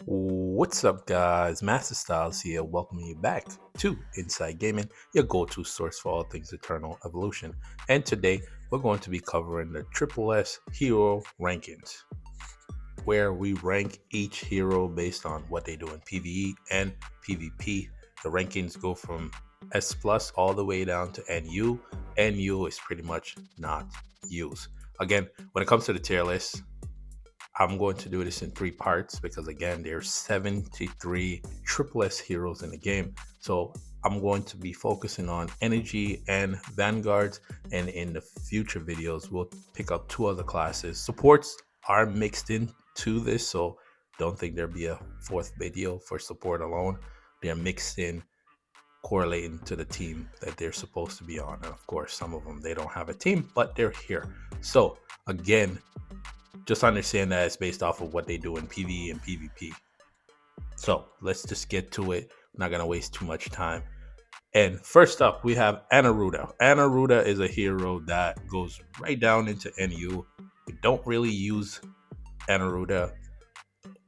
What's up, guys? Master Styles here, welcoming you back to Inside Gaming, your go-to source for all things Eternal Evolution. And today, we're going to be covering the Triple S Hero Rankings, where we rank each hero based on what they do in PvE and PvP. The rankings go from S plus all the way down to NU. NU is pretty much not used. Again, when it comes to the tier list, I'm going to do this in three parts because again, there's 73 Triple S heroes in the game. So I'm going to be focusing on Energy and Vanguards, and in the future videos, we'll pick up two other classes. Supports are mixed into this, so don't think there'll be a fourth video for support alone. They're mixed in, correlating to the team that they're supposed to be on. And of course, some of them, they don't have a team, but they're here. So again, just understand that it's based off of what they do in PvE and PvP. So let's just get to it. I'm not going to waste too much time. And first up, we have Anuda. Anuda is a hero that goes right down into NU. We don't really use Anuda.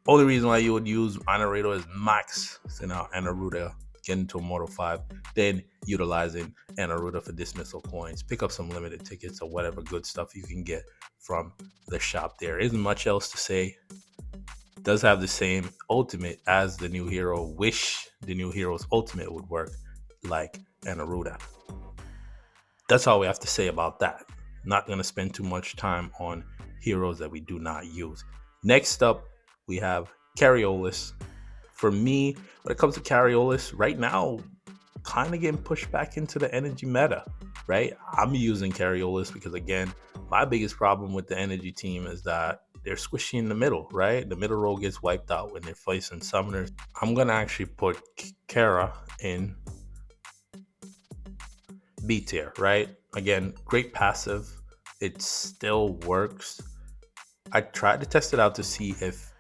Only reason why you would use Anuda is max. So now Anuda get into Immortal 5, then utilizing Anuda for dismissal coins, pick up some limited tickets or whatever good stuff you can get from the shop. There isn't much else to say. Does have the same ultimate as the new hero. Wish the new hero's ultimate would work like Anuda. That's all we have to say about that. Not going to spend too much time on heroes that we do not use. Next up, we have Kolis. For me, when it comes to Kolis, right now, kind of getting pushed back into the energy meta, right? I'm using Kolis because, again, my biggest problem with the energy team is that they're squishy in the middle, right? The middle row gets wiped out when they're facing summoners. I'm going to actually put Kara in B tier, right? Again, great passive. It still works. I tried to test it out to see if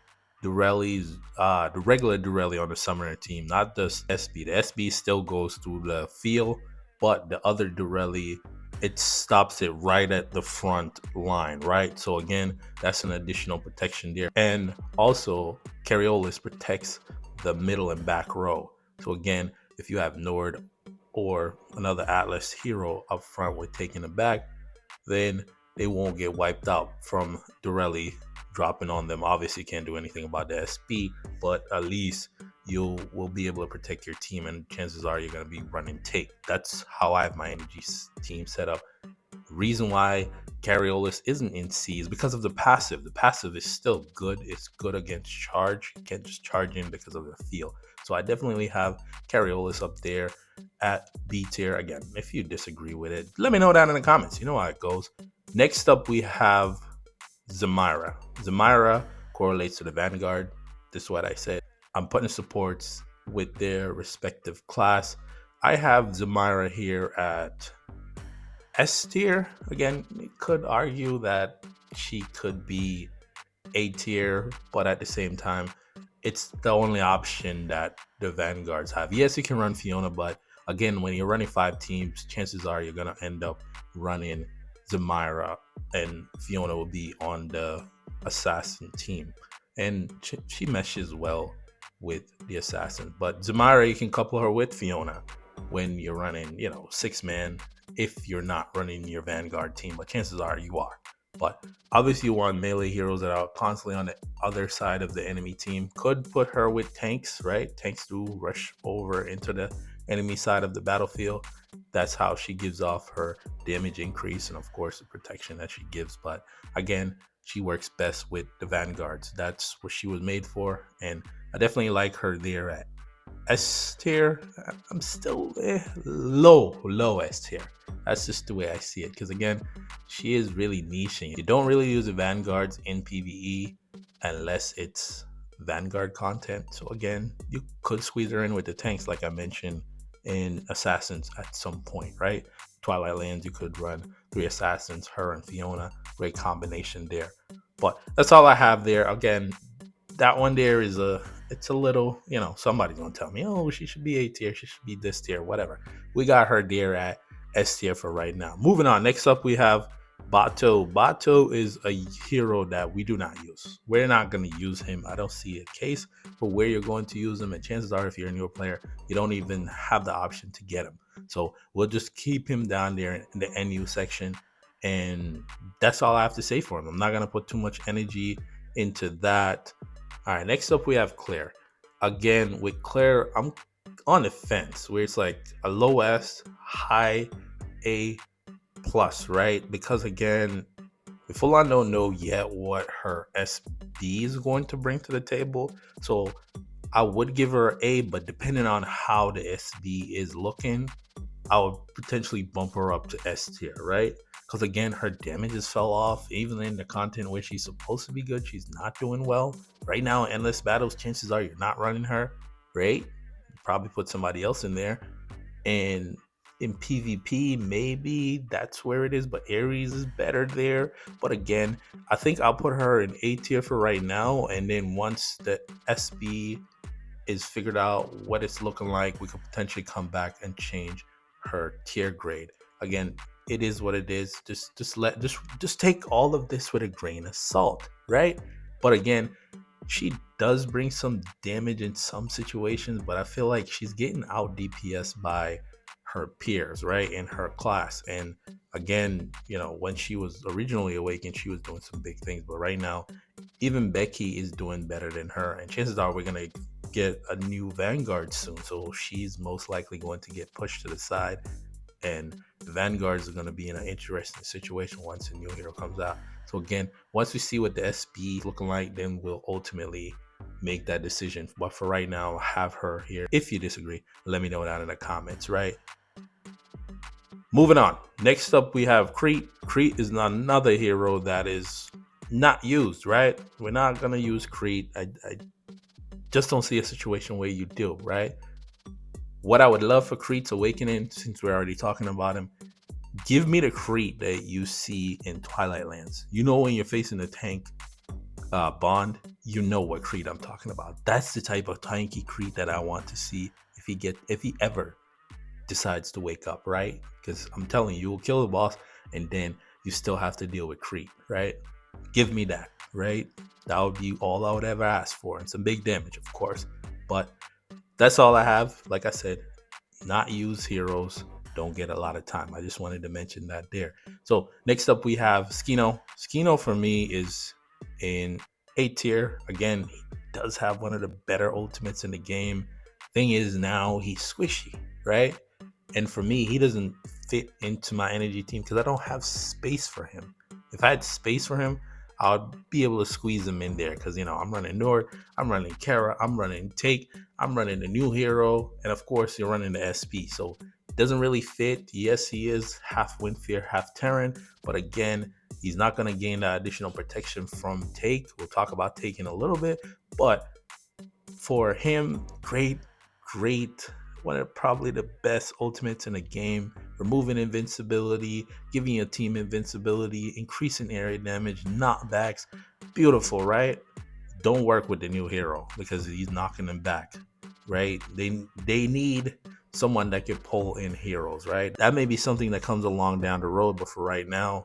the regular Durelli on the summoner team, not the SB. The SB still goes through the field, but the other Durelli, it stops it right at the front line, right? So again, that's an additional protection there. And also, Kolis protects the middle and back row. So again, if you have Nord or another Atlas hero up front with taking the back, then they won't get wiped out from Durelli dropping on them. Obviously can't do anything about the SB, but at least you will be able to protect your team, and chances are you're going to be running take. That's how I have my energy team set up. Reason why Kolis isn't in C is because of the passive. The passive is still good. It's good against charge. You can't just charge in because of the feel. So I definitely have Kolis up there at B tier. Again, if you disagree with it, let me know down in the comments. You know how it goes. Next up, we have Zamira. Zamira correlates to the Vanguard. This is what I said. I'm putting supports with their respective class. I have Zamira here at S tier. Again, you could argue that she could be A tier, but at the same time, it's the only option that the Vanguards have. Yes, you can run Fiona, but again, when you're running 5 teams, chances are you're going to end up running Zamira, and Fiona will be on the assassin team. And she meshes well with the assassin. But Zamira, you can couple her with Fiona when you're running, 6-man, if you're not running your Vanguard team, but chances are you are. But obviously you want melee heroes that are constantly on the other side of the enemy team. Could put her with tanks, right? Tanks do rush over into the enemy side of the battlefield. That's how she gives off her damage increase and of course the protection that she gives. But again, she works best with the Vanguards. That's what she was made for, and I definitely like her there at S tier. I'm still low S tier. That's just the way I see it, because again, she is really niching. You don't really use the Vanguards in PvE unless it's Vanguard content. So again, you could squeeze her in with the tanks like I mentioned in Assassins at some point, right? Twilight Lands, you could run 3 Assassins, her and Fiona. Great combination there. But that's all I have there. Again, that one there is it's a little, somebody's gonna tell me, oh, she should be A tier, she should be this tier, whatever. We got her there at S tier for right now. Moving on. Next up, we have Bato is a hero that we do not use. We're not going to use him. I don't see a case for where you're going to use him. And chances are, if you're a newer player, you don't even have the option to get him. So we'll just keep him down there in the NU section. And that's all I have to say for him. I'm not going to put too much energy into that. All right, next up we have Claire. Again, with Claire, I'm on the fence where it's like a low S, high A plus, right? Because again, we full on don't know yet what her SB is going to bring to the table. So I would give her an A, but depending on how the SB is looking, I would potentially bump her up to S tier, right? Because again, her damages fell off. Even in the content where she's supposed to be good, she's not doing well. Right now, endless battles, chances are you're not running her, right? You probably put somebody else in there. And in PvP, maybe that's where it is, but Aries is better there. But again, I think I'll put her in A tier for right now. And then once the SB is figured out what it's looking like, we could potentially come back and change her tier grade. Again, it is what it is. Just take all of this with a grain of salt, right? But again, she does bring some damage in some situations, but I feel like she's getting out DPS by her peers, right, in her class. And again, you know, when she was originally awakened, she was doing some big things, but right now even Becky is doing better than her, and chances are we're gonna get a new Vanguard soon, so she's most likely going to get pushed to the side, and the Vanguards are going to be in an interesting situation once a new hero comes out. So again, once we see what the SB looking like, then we'll ultimately make that decision. But for right now, have her here. If you disagree, let me know down in the comments, right? Moving on. Next up, we have Creit. Creit is another hero that is not used, right? We're not going to use Creit. I just don't see a situation where you do, right? What I would love for Creit's Awakening, since we're already talking about him, give me the Creit that you see in Twilight Lands. You know, when you're facing a tank bond, you know what Creit I'm talking about. That's the type of tanky Creit that I want to see if he ever decides to wake up, right? Because I'm telling you, you will kill the boss and then you still have to deal with Creit, right? Give me that, right? That would be all I would ever ask for, and some big damage, of course. But that's all I have. Like I said, not used heroes don't get a lot of time. I just wanted to mention that there. So next up we have Skino. Skino for me is in A tier. Again, he does have one of the better ultimates in the game. Thing is, now he's squishy, right? And for me, he doesn't fit into my energy team because I don't have space for him. If I had space for him, I would be able to squeeze him in there because, you know, I'm running Nord, I'm running Kara, I'm running Take, I'm running the new hero, and of course, you're running the SP. So it doesn't really fit. Yes, he is half Windfear, half Terran, but again, he's not going to gain that additional protection from Take. We'll talk about Take in a little bit, but for him, great, one of probably the best ultimates in the game. Removing invincibility, giving your team invincibility, increasing area damage, knockbacks. Beautiful, right? Don't work with the new hero because he's knocking them back, right? They need someone that can pull in heroes, right? That may be something that comes along down the road, but for right now,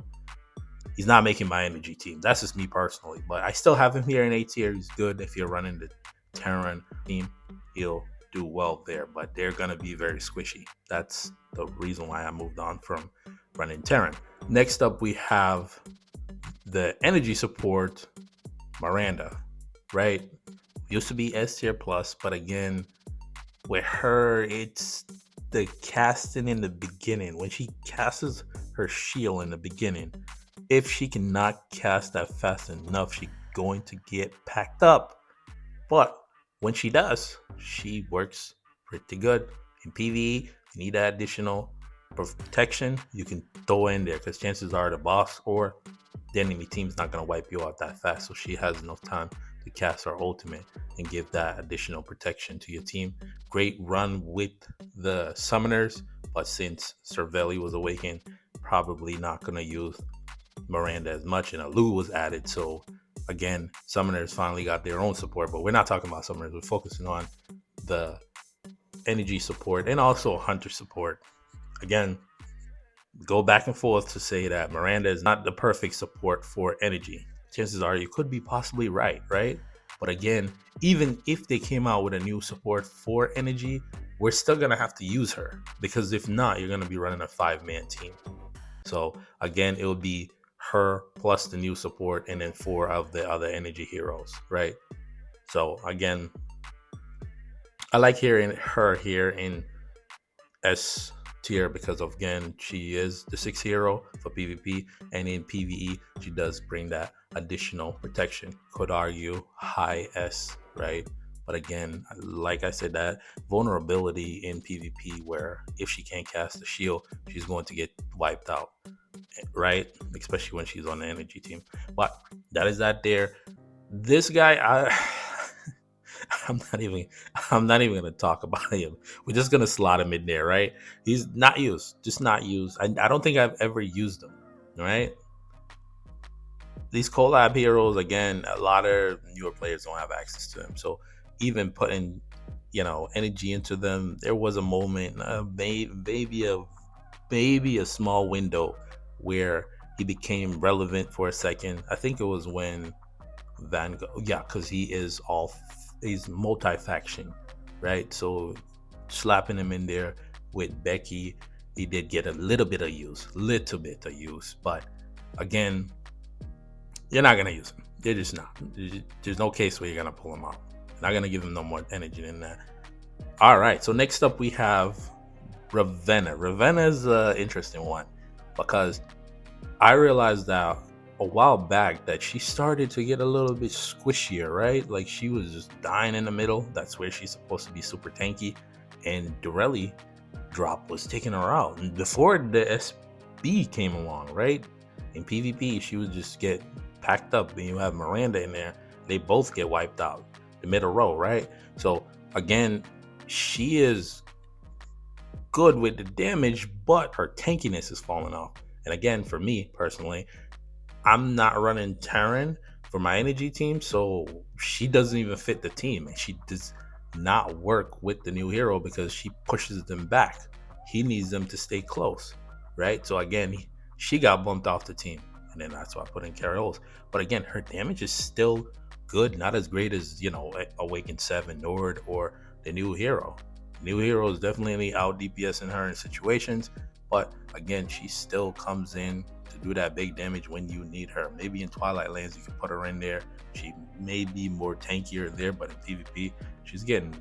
he's not making my energy team. That's just me personally, but I still have him here in A tier. He's good if you're running the Terran team. He'll do well there, but they're gonna be very squishy. That's the reason why I moved on from running Terran. Next up, we have the energy support, Miranda, right? Used to be S tier plus, but again, with her, it's the casting in the beginning. When she casts her shield in the beginning, if she cannot cast that fast enough, she's going to get packed up. But when she does, she works pretty good. In PvE, you need that additional protection, you can throw in there because chances are the boss or the enemy team's not going to wipe you out that fast. So she has enough time to cast her ultimate and give that additional protection to your team. Great run with the summoners, but since Cervelli was awakened, probably not going to use Miranda as much, and a Lu was added. So again, summoners finally got their own support, but we're not talking about summoners. We're focusing on the energy support and also hunter support. Again, go back and forth to say that Miranda is not the perfect support for Energy. Chances are you could be possibly right, right? But again, even if they came out with a new support for Energy, we're still gonna have to use her, because if not, you're gonna be running a 5-man team. So again, it would be her plus the new support and then 4 of the other Energy heroes, right? So again, I like hearing her here in S tier because of, again, she is the 6th hero for PvP, and in PvE she does bring that additional protection. Could argue high S, right? But again, like I said, that vulnerability in PvP where if she can't cast the shield, she's going to get wiped out, right? Especially when she's on the Energy team. But that is that there. This guy, I'm not even gonna talk about him. We're just gonna slot him in there, right? He's not used, just not used. I don't think I've ever used him, right? These collab heroes, again, a lot of newer players don't have access to them. So even putting, energy into them, there was a moment, maybe a small window where he became relevant for a second. I think it was when Vanguard, yeah, because he's multi-faction, right? So slapping him in there with Becky, he did get a little bit of use, but again, you're not gonna use him. They're just not. There's no case where you're gonna pull him out. You're not gonna give him no more energy than that. All right, so next up we have Rena. Rena is an interesting one because I realized that a while back that she started to get a little bit squishier, right? Like she was just dying in the middle. That's where she's supposed to be super tanky. And Dorelli drop was taking her out. And before the SB came along, right? In PvP, she would just get packed up. Then you have Miranda in there. They both get wiped out. The middle row, right? So again, she is good with the damage, but her tankiness is falling off. And again, for me personally, I'm not running Terran for my energy team, so she doesn't even fit the team, and she does not work with the new hero because she pushes them back. He needs them to stay close, right? So again, she got bumped off the team, and then that's why I put in Carol's. But again, her damage is still good, not as great as Awakened 7 Nord or the new hero. New hero is definitely out DPSing her in situations, but again, she still comes in to do that big damage when you need her. Maybe in Twilight Lands you can put her in there. She may be more tankier there, but in PvP she's getting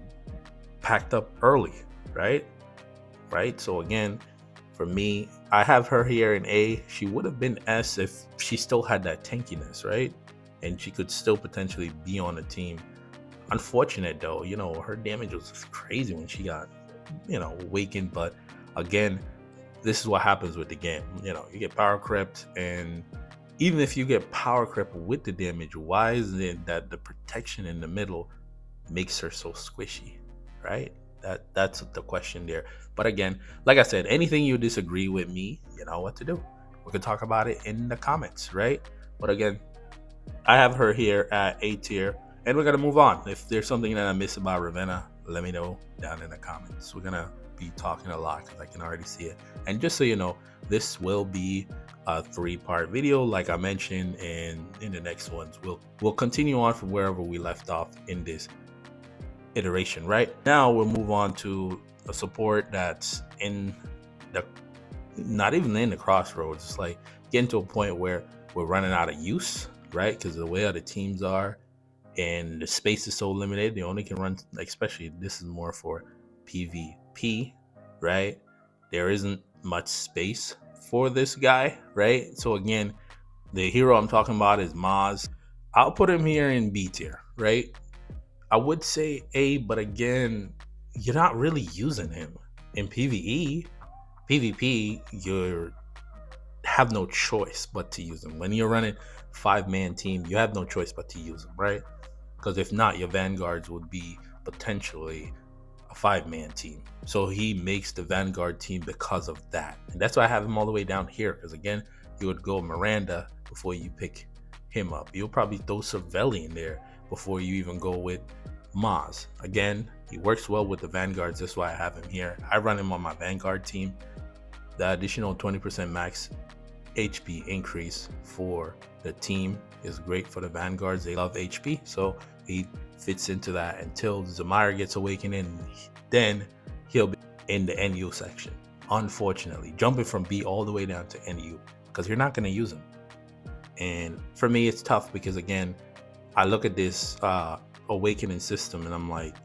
packed up early, right? So again, for me, I have her here in A. She would have been S if she still had that tankiness, right? And she could still potentially be on the team. Unfortunate though, her damage was crazy when she got, awakened. But again, this is what happens with the game. You get power crept, and even if you get power crept with the damage, why is it that the protection in the middle makes her so squishy, right? That's the question there. But again, like I said, anything you disagree with me, you know what to do. We can talk about it in the comments, right? But again, I have her here at A tier, and we're gonna move on. If there's something that I miss about Rena, let me know down in the comments. We're gonna be talking a lot because I can already see it. And just so you know, this will be a 3-part video, like I mentioned, and in the next ones we'll continue on from wherever we left off in this iteration. Right now, we'll move on to a support that's in the not even in the crossroads. It's like getting to a point where we're running out of use, right? Because the way other teams are and the space is so limited, they only can run, especially this is more for PvP, right? There isn't much space for this guy, right? So again, the hero I'm talking about is Maz. I'll put him here in B tier, right? I would say A, but again, you're not really using him in PvE. PvP, you have no choice but to use him. When you're running 5-man team, you have no choice but to use him, right? Because if not, your Vanguards would be potentially a 5-man team. So he makes the Vanguard team because of that. And that's why I have him all the way down here. Because again, you would go Miranda before you pick him up. You'll probably throw Cervelli in there before you even go with Maz. Again, he works well with the Vanguards. That's why I have him here. I run him on my Vanguard team. the additional 20% max HP increase for the team is great for the Vanguards. They love HP, so he fits into that until Zamira gets awakening. Then he'll be in the NU section. Unfortunately, jumping from B all the way down to NU because you're not going to use him. And for me, it's tough because again, I look at this awakening system and I'm like,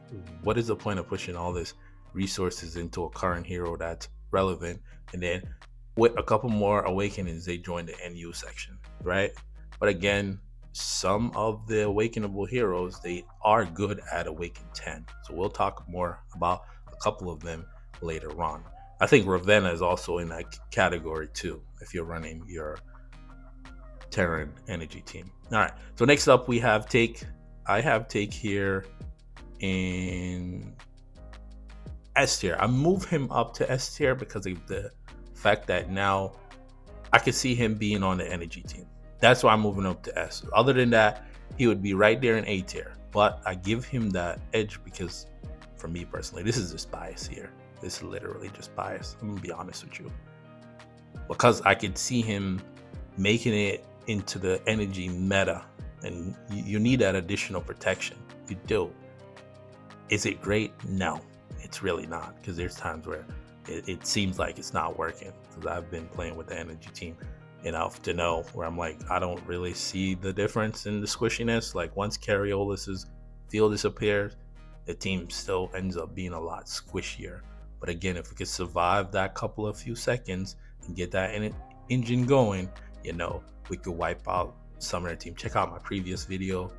what is the point of pushing all this resources into a current hero that's relevant? And then with a couple more awakenings, they join the NU section, right? But again, some of the awakenable heroes, they are good at awaken 10. So we'll talk more about a couple of them later on. I think Rena is also in that category too, if you're running your Terran energy team. All right, so next up we have Take. I have Take here in S tier. I move him up to S tier because of the fact that now I could see him being on the energy team. That's why I'm moving up to S. Other than that, he would be right there in A tier. But I give him that edge because, for me personally, this is just bias here. This is literally just bias. I'm gonna be honest with you. Because I could see him making it into the energy meta, and you need that additional protection. You do. Is it great? No, it's really not, because there's times where it seems like it's not working, because I've been playing with the energy team enough to know where I'm like, I don't really see the difference in the squishiness. Like once Cariolus's field disappears, the team still ends up being a lot squishier. But again, if we could survive that couple of few seconds and get that engine going, you know, we could wipe out Summoner team. Check out my previous video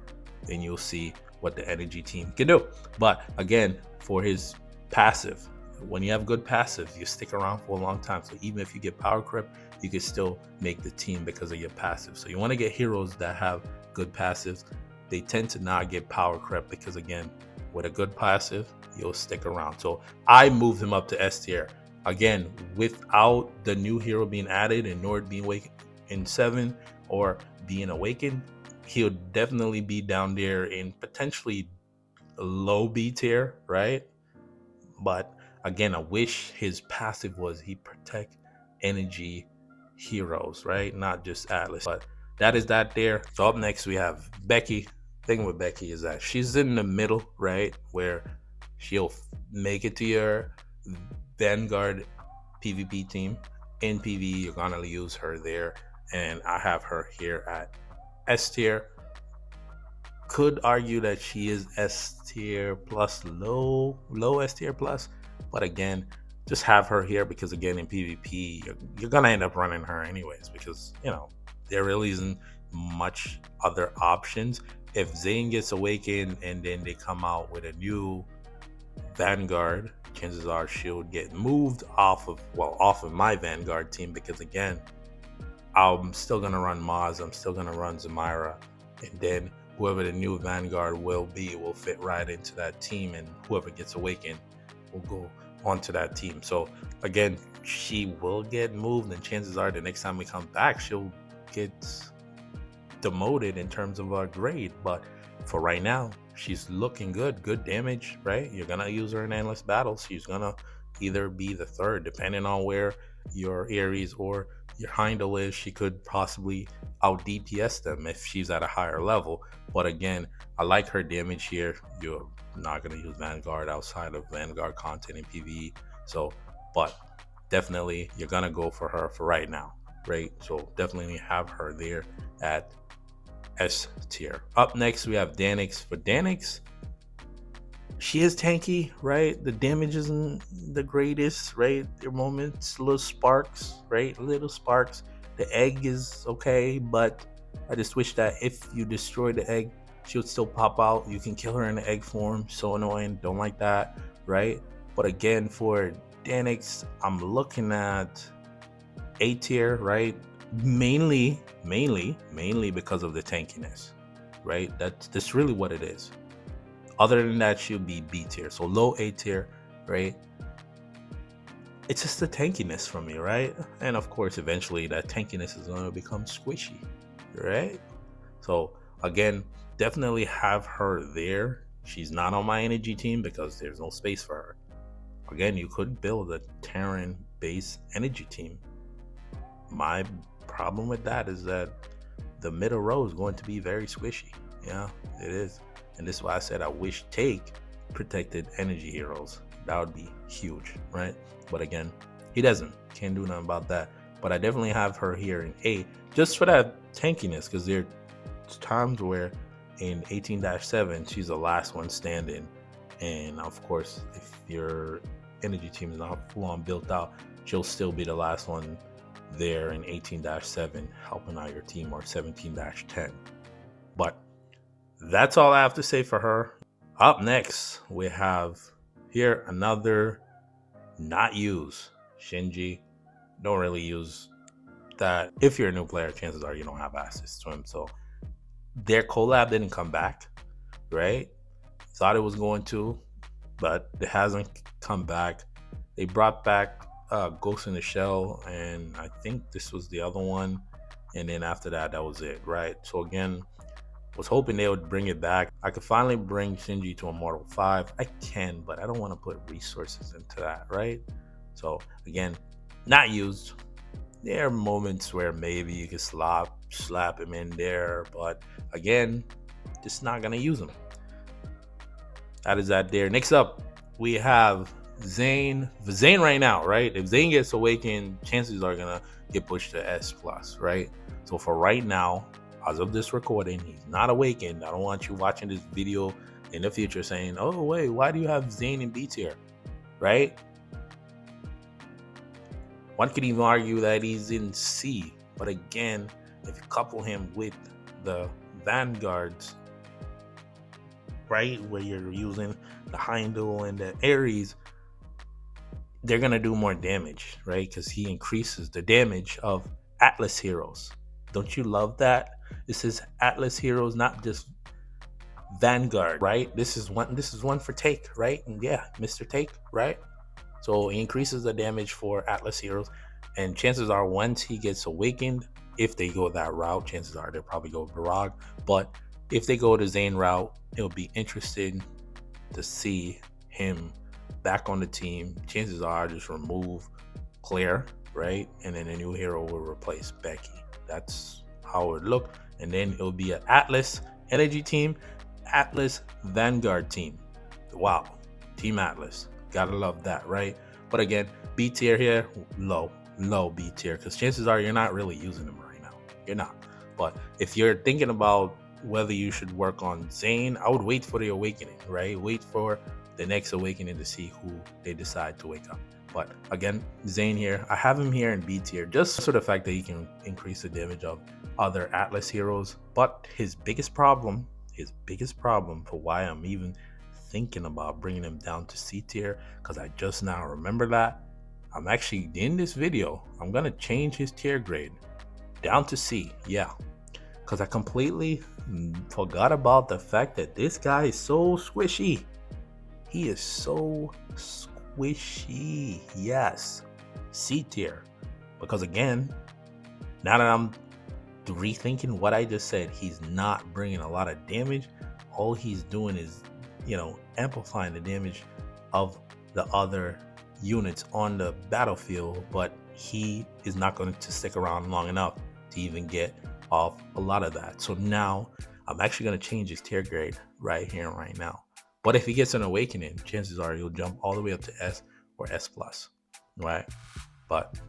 and you'll see what the energy team can do. But again, for his passive, when you have good passive, you stick around for a long time. So even if you get power creep, you can still make the team because of your passive. So you want to get heroes that have good passives. They tend to not get power creep because again, with a good passive, you'll stick around. So I moved him up to S tier. Again, without the new hero being added and Nord being awakened in 7 or being awakened, he'll definitely be down there in potentially low B tier, right? But again, I wish his passive was he protect energy heroes, right? Not just Atlas. But that is that there. So up next we have Becky. Thing with Becky is that she's in the middle, right? Where she'll make it to your Vanguard PvP team. In PvE, you're gonna use her there. And I have her here at S tier. Could argue that she is S tier plus, low S tier plus, but again, just have her here because again, in PvP, you're gonna end up running her anyways because you know there really isn't much other options. If Zann gets awakened and then they come out with a new Vanguard, chances are she'll get moved off of my Vanguard team because again, I'm still gonna run Maz, I'm still gonna run Zamira, and then whoever the new Vanguard will be will fit right into that team, and whoever gets awakened will go onto that team. So again, she will get moved, and chances are the next time we come back, she'll get demoted in terms of our grade. But for right now, she's looking good damage, right? You're gonna use her in endless battles. She's gonna either be the third, depending on where your Aries or your Heimdall is. She could possibly out DPS them if she's at a higher level. But again, I like her damage here. You're not gonna use Vanguard outside of Vanguard content in PvE. So, but definitely you're gonna go for her for right now, right? So definitely have her there at S tier. Up next we have Danx. For Danx, she is tanky, right? The damage isn't the greatest, right? There are moments, little sparks, right? Little sparks. The egg is okay, but I just wish that if you destroy the egg, she would still pop out. You can kill her in the egg form. So annoying. Don't like that, right? But again, for Danx, I'm looking at A tier, right? Mainly because of the tankiness, right? That's really what it is. Other than that, she'll be B tier, so low A tier, right? It's just the tankiness from me, right? And of course, eventually that tankiness is going to become squishy, right? So again, definitely have her there. She's not on my energy team because there's no space for her. Again, you could build a Terran base energy team. My problem with that is that the middle row is going to be very squishy. Yeah, it is. And this is why I said I wish Take protected energy heroes. That would be huge, right? But again, he doesn't. Can't do nothing about that. But I definitely have her here in A just for that tankiness, because there's times where in 18-7 she's the last one standing, and of course if your energy team is not full on built out, she'll still be the last one there in 18-7 helping out your team, or 17-10. But that's all I have to say for her. Up next, we have here another not use Shinji. Don't really use that. If you're a new player, chances are you don't have access to him. So their collab didn't come back, right? Thought it was going to, but it hasn't come back. They brought back Ghost in the Shell, and I think this was the other one. And then after that, that was it, right? So again, was hoping they would bring it back. I could finally bring Shinji to Immortal 5. I can, but I don't want to put resources into that, right? So again, not used. There are moments where maybe you could slap him in there, but again, just not gonna use him. That is that there. Next up, we have Zann. Zann right now, right? If Zann gets awakened, chances are gonna get pushed to S+, right? So for right now, as of this recording, he's not awakened. I don't want you watching this video in the future saying, oh wait, why do you have Zann in B tier, right? One could even argue that he's in C, but again, if you couple him with the Vanguards, right, where you're using the Heimdall and the Aries, they're gonna do more damage, right? Because he increases the damage of Atlas heroes. Don't you love that? This is Atlas heroes, not just Vanguard, right? This is one for Take, right? And yeah, Mr. Take, right? So he increases the damage for Atlas heroes, and chances are once he gets awakened, if they go that route, chances are they'll probably go Barag. But if they go the Zann route, it'll be interesting to see him back on the team. Chances are just remove Claire, right? And then a new hero will replace Becky. That's how it would look. And then it'll be an Atlas energy team, Atlas Vanguard team. Wow, Team Atlas. Gotta love that, right? But again, B tier here, low B tier, because chances are you're not really using them right now. You're not. But if you're thinking about whether you should work on Zann, I would wait for the awakening, right? Wait for the next awakening to see who they decide to wake up. But again, Zann here, I have him here in B tier just for the fact that he can increase the damage of other Atlas heroes. But his biggest problem for why I'm even thinking about bringing him down to C tier, because I just now remember that I'm actually in this video, I'm gonna change his tier grade down to C. Yeah, because I completely forgot about the fact that this guy is so squishy. He is so squishy. Yes, C tier. Because again, now that I'm rethinking what I just said, he's not bringing a lot of damage. All he's doing is, amplifying the damage of the other units on the battlefield, but he is not going to stick around long enough to even get off a lot of that. So now I'm actually going to change his tier grade right here and right now. But if he gets an awakening, chances are he'll jump all the way up to S or S+, right? But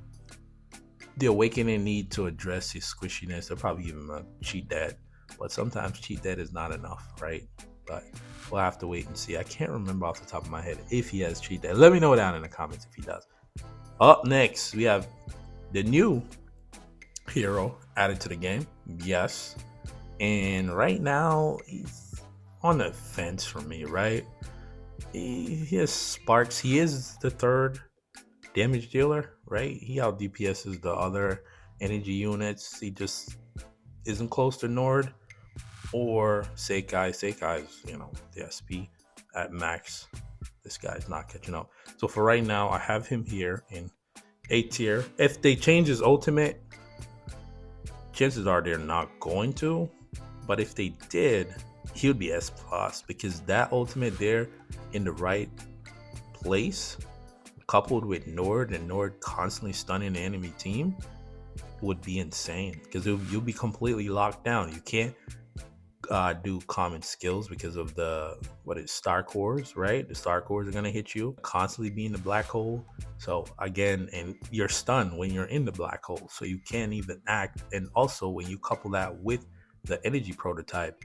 the awakening need to address his squishiness. They'll probably give him a cheat dead, but sometimes cheat dead is not enough, right? But we'll have to wait and see. I can't remember off the top of my head if he has cheat dead. Let me know down in the comments if he does. Up next, we have the new hero added to the game. Yes. And right now, he's on the fence for me, right? He has sparks. He is the third damage dealer, right? He out DPS's the other energy units. He just isn't close to Nord or Seikai. Seikai's, the SP at max. This guy's not catching up. So for right now, I have him here in A tier. If they change his ultimate, chances are they're not going to. But if they did, he would be S+, because that ultimate there in the right place coupled with Nord and Nord constantly stunning the enemy team would be insane, because you'll be completely locked down. You can't do common skills because of the star cores, right? The star cores are gonna hit you, constantly be in the black hole. So again, and you're stunned when you're in the black hole, so you can't even act. And also when you couple that with the energy prototype,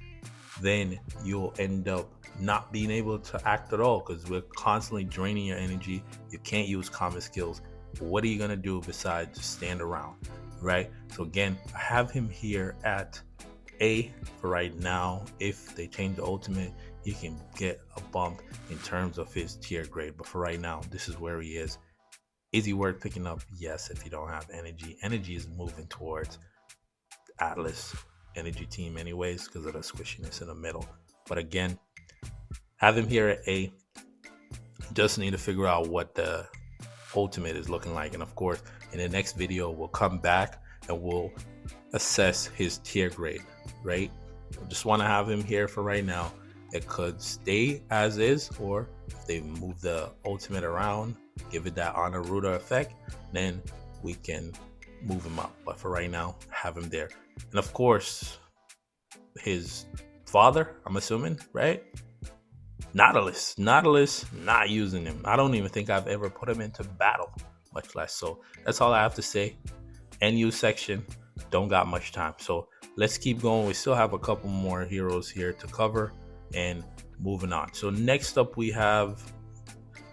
then you'll end up not being able to act at all, because we're constantly draining your energy. You can't use common skills. What are you gonna do besides just stand around, right? So again, I have him here at A for right now. If they change the ultimate, he can get a bump in terms of his tier grade, but for right now, this is where he is. Is he worth picking up? Yes, if you don't have energy. Energy is moving towards Atlas energy team anyways, because of the squishiness in the middle. But again, have him here at A. Just need to figure out what the ultimate is looking like, and of course in the next video we'll come back and we'll assess his tier grade, right? I just want to have him here for right now. It could stay as is, or if they move the ultimate around, give it that anuda effect, then we can move him up. But for right now, have him there. And of course, his father, I'm assuming, right? Nautilus, not using him. I don't even think I've ever put him into battle, much less. So that's all I have to say. NU section, don't got much time. So let's keep going. We still have a couple more heroes here to cover and moving on. So next up we have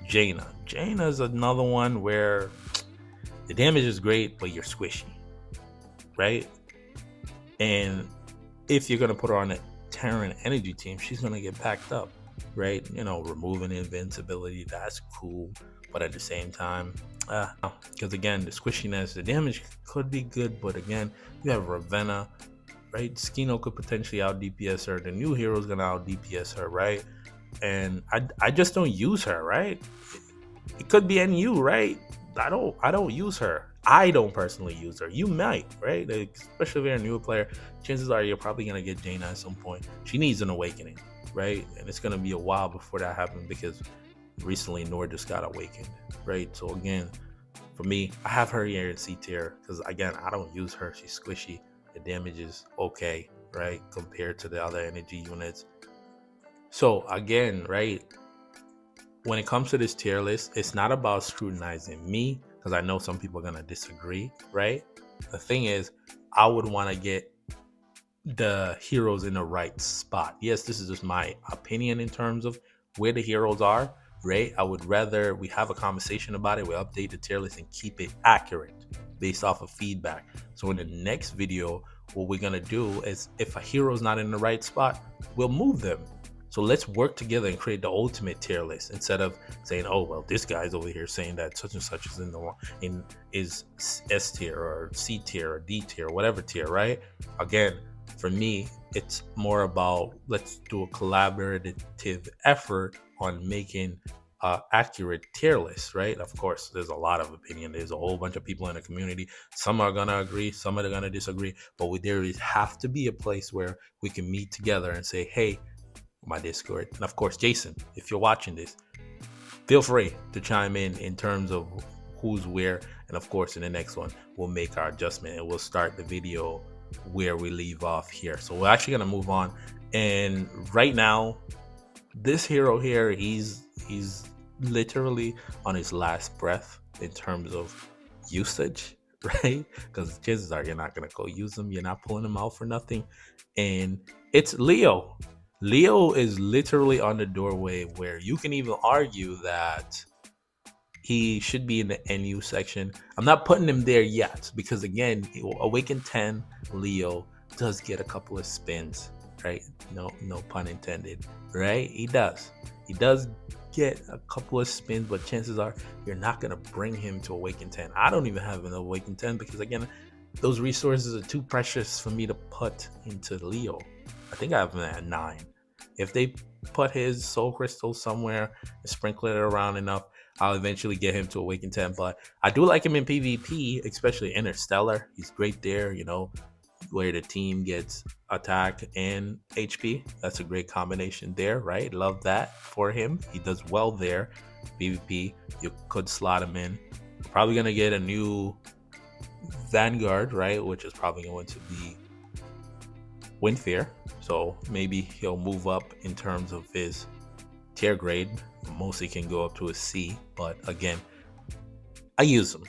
Jana. Jana is another one where the damage is great, but you're squishy, right? And if you're going to put her on a Terran energy team, she's going to get packed up, right? You know, removing invincibility, that's cool. But at the same time, because again, the squishiness, the damage could be good. But again, you have Rena, right? Skino could potentially out DPS her. The new hero is going to out DPS her, right? And I just don't use her, right? It could be NU, right? I don't use her. I don't personally use her. You might, right? Especially if you're a newer player, chances are you're probably gonna get Jana at some point. She needs an awakening, right? And it's gonna be a while before that happens, because recently Nord just got awakened, right? So again, for me, I have her here in C tier because again, I don't use her. She's squishy. The damage is okay, right, compared to the other energy units. So again, right, when it comes to this tier list, it's not about scrutinizing me, because I know some people are going to disagree, right? The thing is, I would want to get the heroes in the right spot. Yes, this is just my opinion in terms of where the heroes are, right? I would rather we have a conversation about it, we update the tier list and keep it accurate based off of feedback. So in the next video, what we're going to do is, if a hero is not in the right spot, we'll move them. So let's work together and create the ultimate tier list, instead of saying, oh, well, this guy's over here saying that such and such is is S tier or C tier or D tier, whatever tier, right? Again, for me, it's more about, let's do a collaborative effort on making accurate tier list, right? Of course, there's a lot of opinion. There's a whole bunch of people in the community. Some are gonna agree, some are gonna disagree, but there have to be a place where we can meet together and say, hey, my Discord, and of course Jason, if you're watching this, feel free to chime in terms of who's where, and of course in the next one we'll make our adjustment and we'll start the video where we leave off here. So we're actually gonna move on, and right now this hero here, he's literally on his last breath in terms of usage, right? Because chances are you're not gonna go use him, you're not pulling him out for nothing, and it's Leo. Leo is literally on the doorway, where you can even argue that he should be in the NU section. I'm not putting him there yet, because again, Awaken 10 Leo does get a couple of spins, right? No pun intended, right? He does get a couple of spins, but chances are you're not gonna bring him to Awaken 10. I don't even have an Awaken 10, because again, those resources are too precious for me to put into Leo. I think I have him at 9. If they put his soul crystal somewhere and sprinkle it around enough, I'll eventually get him to Awaken 10. But I do like him in PvP, especially Interstellar. He's great there, you know. where the team gets attack and HP. That's a great combination there, right? Love that for him. He does well there. PvP, you could slot him in. We're probably gonna get a new Vanguard, right? Which is probably going to be Windfear. So maybe he'll move up in terms of his tier grade. Mostly can go up to a C, but again, I use them,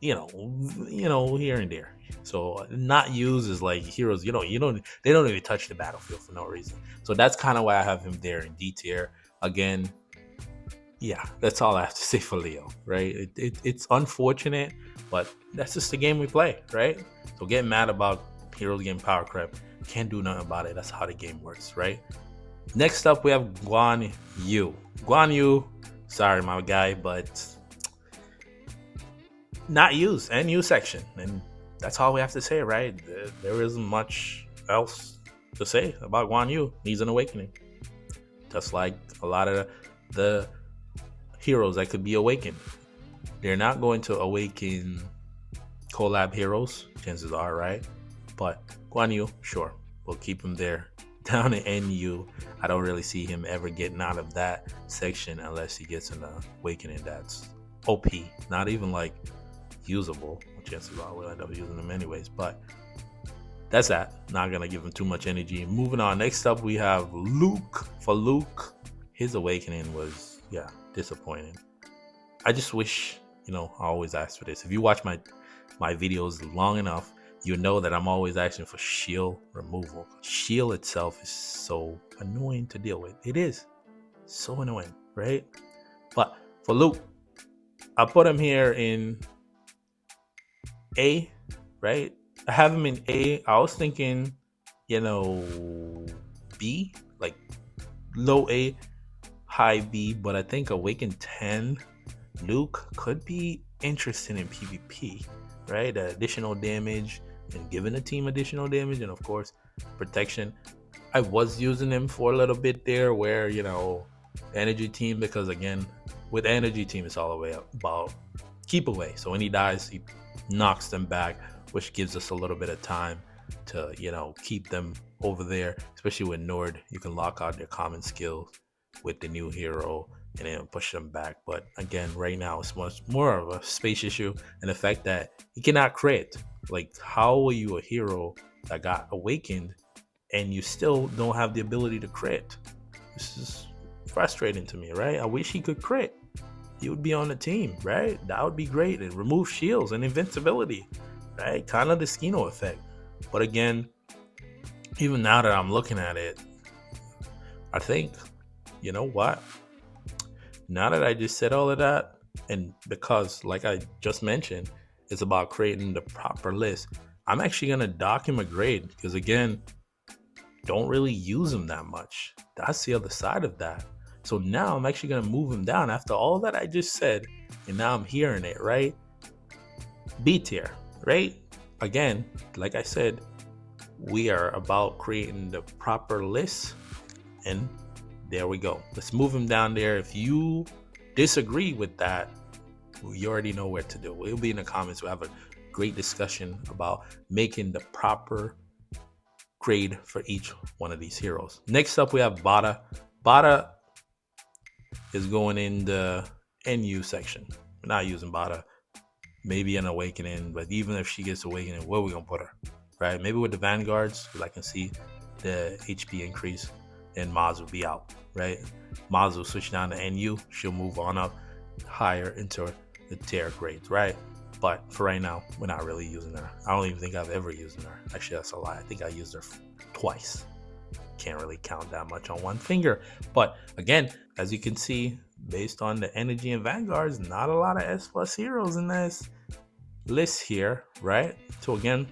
here and there. So not used is like heroes, they don't even touch the battlefield for no reason. So that's kind of why I have him there in D tier. Again, yeah, that's all I have to say for Leo, right? It's unfortunate, but that's just the game we play, right? So getting mad about heroes getting power creep, can't do nothing about it. That's how the game works, right? Next up, we have Guan Yu. Guan Yu, sorry, my guy, but not used, NU section. And that's all we have to say, right? There isn't much else to say about Guan Yu. He's an awakening. Just like a lot of the heroes that could be awakened. They're not going to awaken collab heroes, chances are, right? But Guan Yu, sure, we'll keep him there. Down in NU, I don't really see him ever getting out of that section unless he gets an awakening that's OP, not even like usable. Chances are we'll end up using him anyways, but that's that. Not gonna give him too much energy. Moving on. Next up, we have Luke. For Luke, his awakening was disappointing. I just wish, I always ask for this. If you watch my videos long enough, you know that I'm always asking for shield removal. Shield itself is so annoying to deal with. It is so annoying, right? But for Luke, I put him here in A, right? I have him in A. I was thinking, B, like low A, high B, but I think Awaken 10 Luke could be interesting in PvP, right? Additional damage and giving the team additional damage, and of course protection. I was using him for a little bit there where energy team, because again with energy team it's all the way about keep away. So when he dies, he knocks them back, which gives us a little bit of time to keep them over there, especially with Nord. You can lock out their common skills with the new hero and then push them back. But again, right now it's much more of a space issue, and the fact that he cannot crit. Like, how are you a hero that got awakened and you still don't have the ability to crit? This is frustrating to me, right? I wish he could crit. He would be on the team, right? That would be great. And remove shields and invincibility, right? Kind of the Skino effect. But again, even now that I'm looking at it, I think, you know what? Now that I just said all of that, and because like I just mentioned, it's about creating the proper list, I'm actually going to dock him a grade because, again, don't really use him that much. That's the other side of that. So now I'm actually going to move him down after all that I just said, and now I'm hearing it, right? B tier, right? Again, like I said, we are about creating the proper list, and there we go. Let's move him down there. If you disagree with that, you already know where to do. We'll be in the comments. We'll have a great discussion about making the proper grade for each one of these heroes. Next up, we have Bada. Bada is going in the NU section. We're not using Bada. Maybe an awakening, but even if she gets awakening, where are we gonna put her? Right? Maybe with the Vanguards, because I can see the HP increase, and Maz will be out, right? Maz will switch down to NU. She'll move on up higher into the tier grades, right? But for right now, we're not really using her. I don't even think I've ever used her. Actually, that's a lie. I think I used her twice. Can't really count that much on one finger. But again, as you can see, based on the Energy and Vanguards, not a lot of S plus heroes in this list here, right? So again,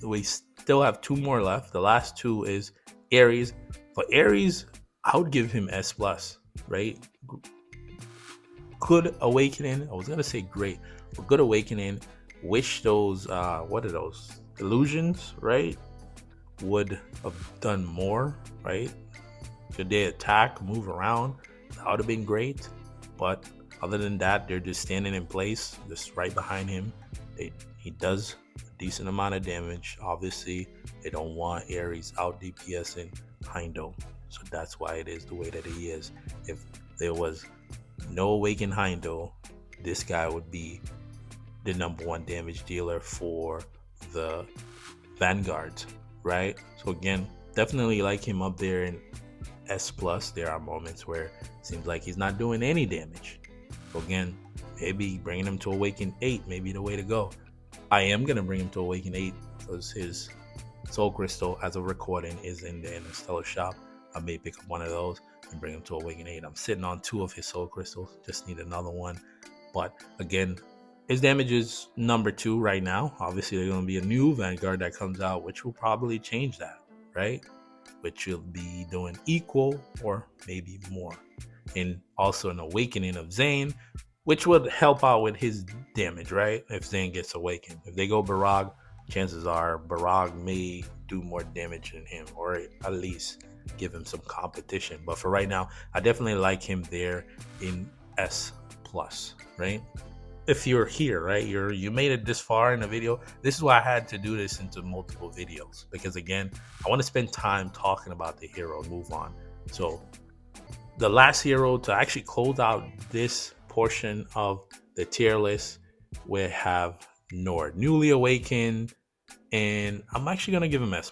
we still have two more left. The last two is Aries. For Aries, I would give him S plus, right? Good awakening. I was gonna say great, but good awakening. Wish those what are those illusions, right? Would have done more, right? Could they attack, move around? That would have been great. But other than that, they're just standing in place, just right behind him. He does decent amount of damage. Obviously, they don't want Aries out DPSing Heindo, so that's why it is the way that he is. If there was no Awakened Heindo, this guy would be the #1 damage dealer for the Vanguards, right? So again, definitely like him up there in S+. There are moments where it seems like he's not doing any damage. So again, maybe bringing him to Awaken 8 may be the way to go. I am going to bring him to Awaken 8 because his Soul Crystal, as a recording, is in the Interstellar shop. I may pick up one of those and bring him to Awaken 8. I'm sitting on 2 of his Soul Crystals. Just need another one. But again, his damage is #2 right now. Obviously, there's going to be a new Vanguard that comes out, which will probably change that, right? Which will be doing equal or maybe more. And also an awakening of Zann, which would help out with his damage, right? If Zann gets awakened. If they go Barag, chances are Barag may do more damage than him, or at least give him some competition. But for right now, I definitely like him there in S+, right? If you're here, right, you made it this far in the video. This is why I had to do this into multiple videos, because again, I want to spend time talking about the hero and move on. So the last hero to actually close out this portion of the tier list, we have Nord, newly awakened, and I'm actually gonna give him S+.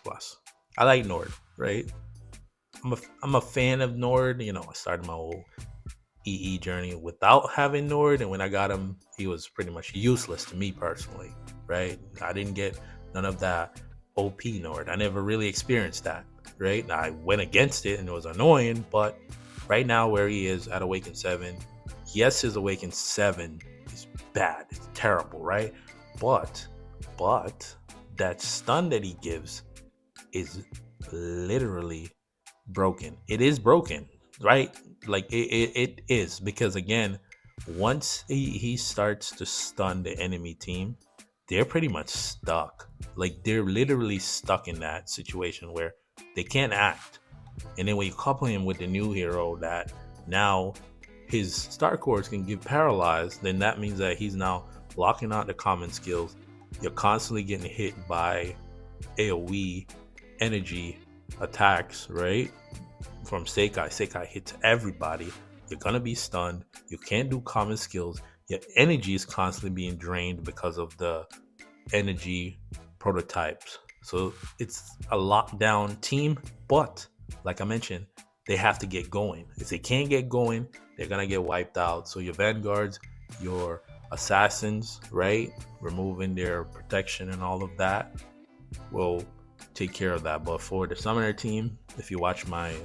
I like Nord, right? I'm a fan of Nord. You know, I started my whole EE journey without having Nord, and when I got him, he was pretty much useless to me personally, right? I didn't get none of that OP Nord. I never really experienced that, right? I went against it and it was annoying, but right now where he is at Awaken 7, yes, his Awaken 7 is bad, it's terrible, right? But that stun that he gives is literally broken. It is broken, right? Like it is, because again, once he starts to stun the enemy team, they're pretty much stuck. Like they're literally stuck in that situation where they can't act. And then when you couple him with the new hero that now his star cores can get paralyzed, then that means that he's now blocking out the common skills. You're constantly getting hit by AoE energy attacks, right? From Sekai. Sekai hits everybody. You're gonna be stunned. You can't do common skills. Your energy is constantly being drained because of the energy prototypes. So it's a lockdown team, but like I mentioned, they have to get going. If they can't get going, they're gonna get wiped out. So your Vanguards, your assassins, right, removing their protection and all of that will take care of that. But for the summoner team, if you watch my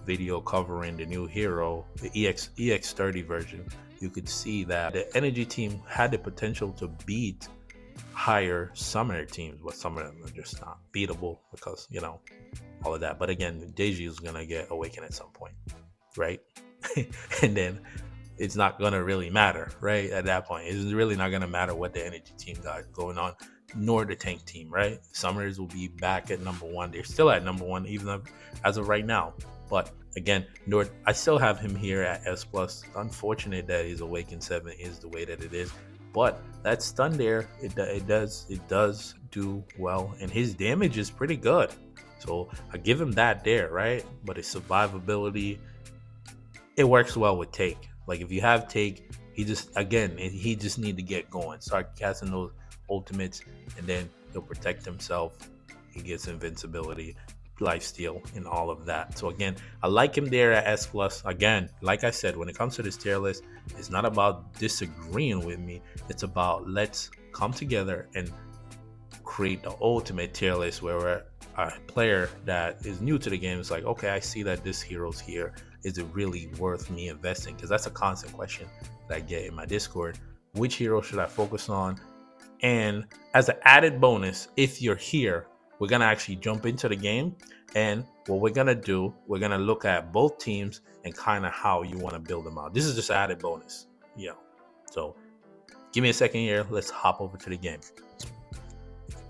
video covering the new hero, the EX30 version, you could see that the energy team had the potential to beat higher summoner teams, but some of them are just not beatable because, you know, all of that. But again, Deji is gonna get awakened at some point, right? And then it's not gonna really matter, right? At that point, it's really not gonna matter what the energy team got going on, nor the tank team, right? Summoners will be back at #1. They're still at #1 even as of right now. But again, Nord, I still have him here at S+. Unfortunate that his Awaken 7 is the way that it is. But that stun there, it does do well, and his damage is pretty good. So I give him that there, right? But his survivability, it works well with Take. Like if you have Take, he just need to get going, start casting those ultimates, and then he'll protect himself. He gets invincibility, lifesteal, and all of that. So again, I like him there at S+. Again, like I said, when it comes to this tier list, it's not about disagreeing with me. It's about let's come together and create the ultimate tier list where a player that is new to the game is like, okay, I see that this hero's here. Is it really worth me investing? Because that's a constant question that I get in my Discord. Which hero should I focus on? And as an added bonus, if you're here, we're going to actually jump into the game. And what we're going to do, we're going to look at both teams and kind of how you want to build them out. This is just added bonus. Yeah. So give me a second here. Let's hop over to the game.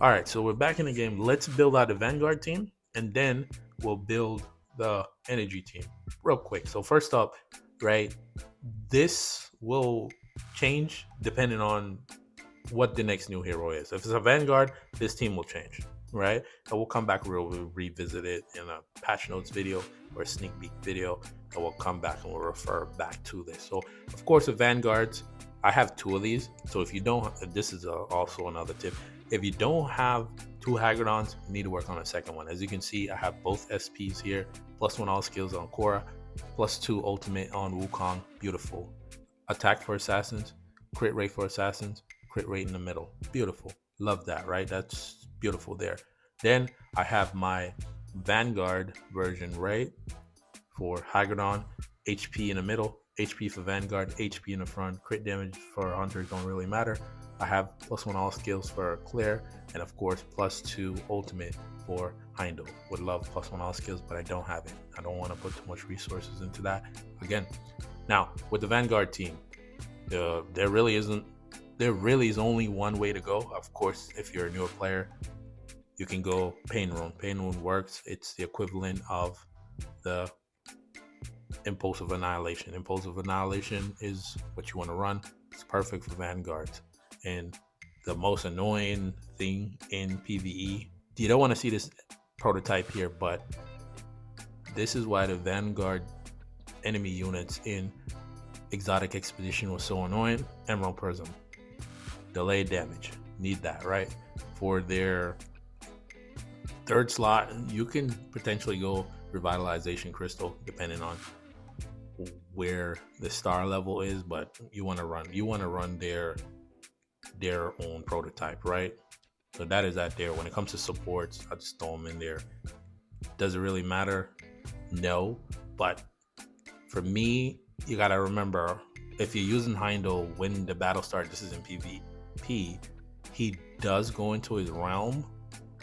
All right. So we're back in the game. Let's build out the Vanguard team, and then we'll build the energy team real quick. So first up, right, this will change depending on what the next new hero is. If it's a Vanguard, this team will change, right? And we'll come back, we'll revisit it in a patch notes video or a sneak peek video, and we'll come back and we'll refer back to this. So of course, with Vanguards, I have 2 of these. So if you don't, this is also another tip. If you don't have 2 Hagridons, you need to work on a second one. As you can see, I have both SPs here, +1 all skills on Korra, +2 ultimate on Wukong. Beautiful. Attack for assassins, crit rate for assassins, crit rate in the middle. Beautiful. Love that, right? That's beautiful there. Then I have my Vanguard version, right? For Hagridon, HP in the middle, HP for Vanguard, HP in the front. Crit damage for hunters don't really matter. I have +1 all skills for Claire, and of course +2 ultimate for Heimdall. Would love +1 all skills, but I don't have it. I don't want to put too much resources into that. Again, now with the Vanguard team, there really is only one way to go. Of course, if you're a newer player, you can go Pain Rune. Pain Rune works. It's the equivalent of the Impulsive Annihilation. Impulsive Annihilation is what you want to run. It's perfect for Vanguards. And the most annoying thing in PvE, you don't want to see this prototype here, but this is why the Vanguard enemy units in Exotic Expedition was so annoying. Emerald Prism, delayed damage, need that, right? For their 3rd slot, you can potentially go Revitalization Crystal depending on where the star level is, but you want to run their own prototype, right? So that is that there. When it comes to supports, I just throw them in there. Does it really matter? No, but for me, you gotta remember, if you're using Heimdall when the battle starts, this is in PvP, he does go into his realm,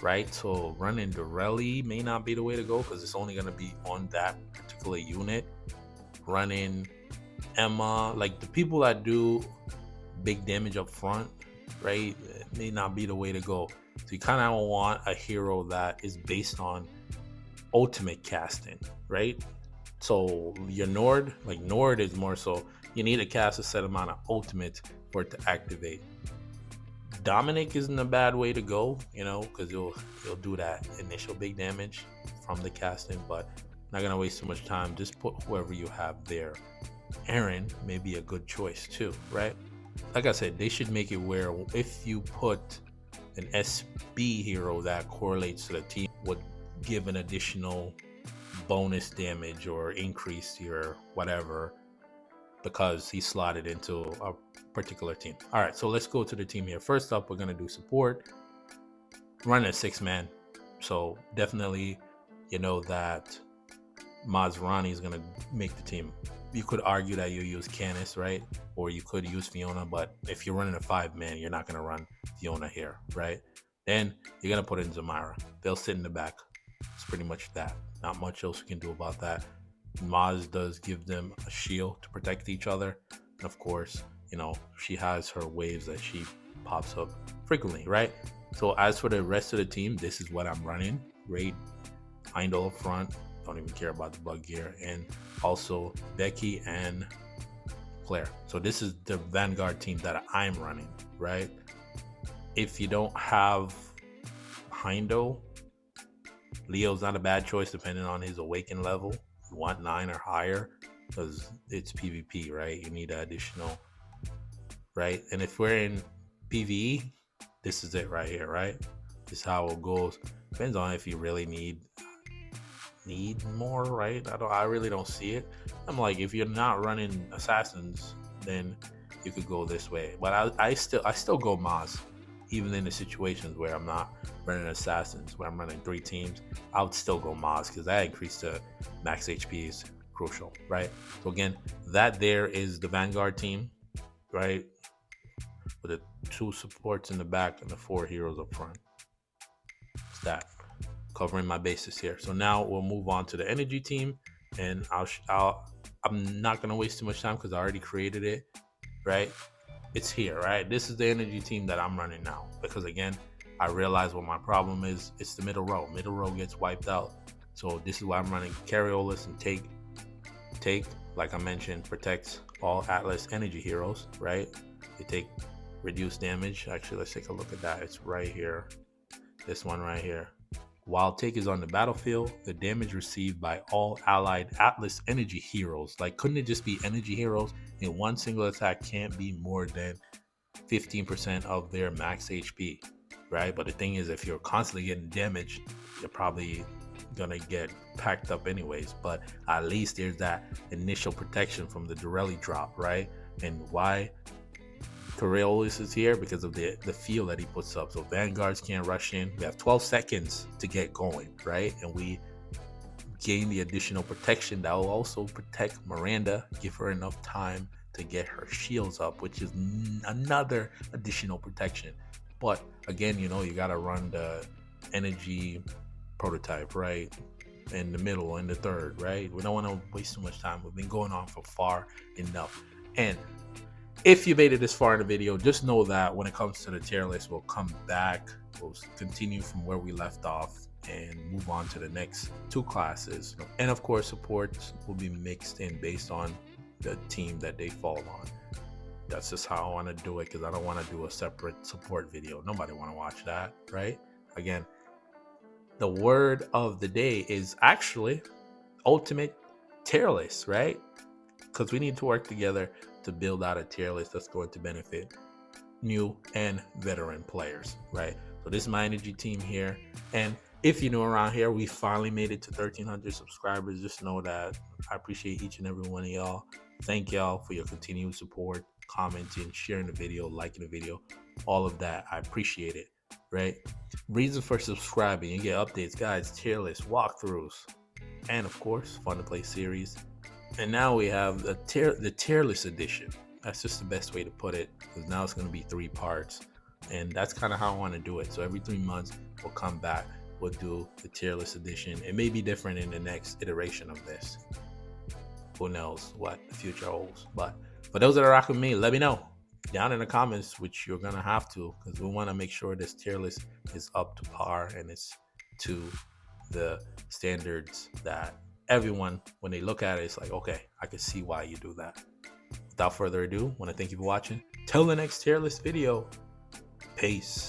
right? So running Dorelli may not be the way to go because it's only gonna be on that particular unit. Running Emma, like the people that do big damage up front, right, it may not be the way to go. So you kind of want a hero that is based on ultimate casting, right? So your Nord, like Nord is more so you need to cast a set amount of ultimate for it to activate. Dominic isn't a bad way to go, you know, because you'll do that initial big damage from the casting, but not gonna waste too much time. Just put whoever you have there. Aaron may be a good choice too, right? Like I said, they should make it where if you put an SB hero that correlates to the team, would give an additional bonus damage or increase your whatever because he slotted into a particular team. All right, so let's go to the team here. First up, we're gonna do support. Running a 6-man, so definitely you know that Mazrani is gonna make the team. You could argue that you use Canis, right? Or you could use Fiona, but if you're running a 5-man, you're not gonna run Fiona here, right? Then you're gonna put in Zamira. They'll sit in the back. It's pretty much that. Not much else we can do about that. Maz does give them a shield to protect each other. And of course, you know, she has her waves that she pops up frequently, right? So as for the rest of the team, this is what I'm running. Raid, Heimdall up front. Don't even care about the bug gear. And also Becky and Claire. So this is the Vanguard team that I'm running, right? If you don't have Heimdall, Leo's not a bad choice depending on his awaken level. You want 9 or higher because it's PvP, right? You need additional, right? And if we're in PvE, this is it right here, right? This is how it goes. Depends on if you really need more, right? I really don't see it. I'm like, if you're not running assassins, then you could go this way. But I still go Maz, even in the situations where I'm not running assassins, where I'm running 3 teams. I would still go Maz because that increase to max HP is crucial, right? So again, that there is the Vanguard team, right? With the 2 supports in the back and the 4 heroes up front. It's that. Covering my bases here. So now we'll move on to the energy team, and I'm not gonna waste too much time because I already created it, right? It's here, right? This is the energy team that I'm running now because again, I realize what my problem is. It's the middle row. Middle row gets wiped out. So this is why I'm running Carriolis and take, like I mentioned, protects all Atlas energy heroes, right? You take reduce damage. Actually, let's take a look at that. It's right here. This one right here. While Take is on the battlefield, the damage received by all allied Atlas energy heroes. Like, couldn't it just be energy heroes? In one single attack can't be more than 15% of their max HP, right? But the thing is, if you're constantly getting damaged, you're probably gonna get packed up anyways. But at least there's that initial protection from the Dorelli drop, right? And why Kolis is here? Because of the feel that he puts up. So Vanguards can't rush in. We have 12 seconds to get going, right? And we gain the additional protection that will also protect Miranda, give her enough time to get her shields up, which is another additional protection. But again, you know, you gotta run the energy prototype, right? In the middle, in the third, right? We don't want to waste too much time. We've been going on for far enough. And if you made it this far in the video, just know that when it comes to the tier list, we'll come back. We'll continue from where we left off and move on to the next two classes. And of course, supports will be mixed in based on the team that they fall on. That's just how I want to do it, because I don't want to do a separate support video. Nobody want to watch that, right? Again, the word of the day is actually ultimate tier list, right? Because we need to work together to build out a tier list that's going to benefit new and veteran players, right? So this is my energy team here. And if you're new around here, we finally made it to 1,300 subscribers. Just know that I appreciate each and every one of y'all. Thank y'all for your continued support, commenting, sharing the video, liking the video, all of that. I appreciate it, right? Reason for subscribing: you get updates, guides, tier lists, walkthroughs, and of course, fun to play series. And now we have the tier list edition. That's just the best way to put it, because now it's going to be 3 parts, and that's kind of how I want to do it. So every 3 months we'll come back, we'll do the tier list edition. It may be different in the next iteration of this. Who knows what the future holds? But for those that are rocking with me, let me know down in the comments, which you're gonna have to, because we want to make sure this tier list is up to par and it's to the standards that everyone, when they look at it, it's like, okay, I can see why you do that. Without further ado, I want to thank you for watching. Till the next tier list video. Peace.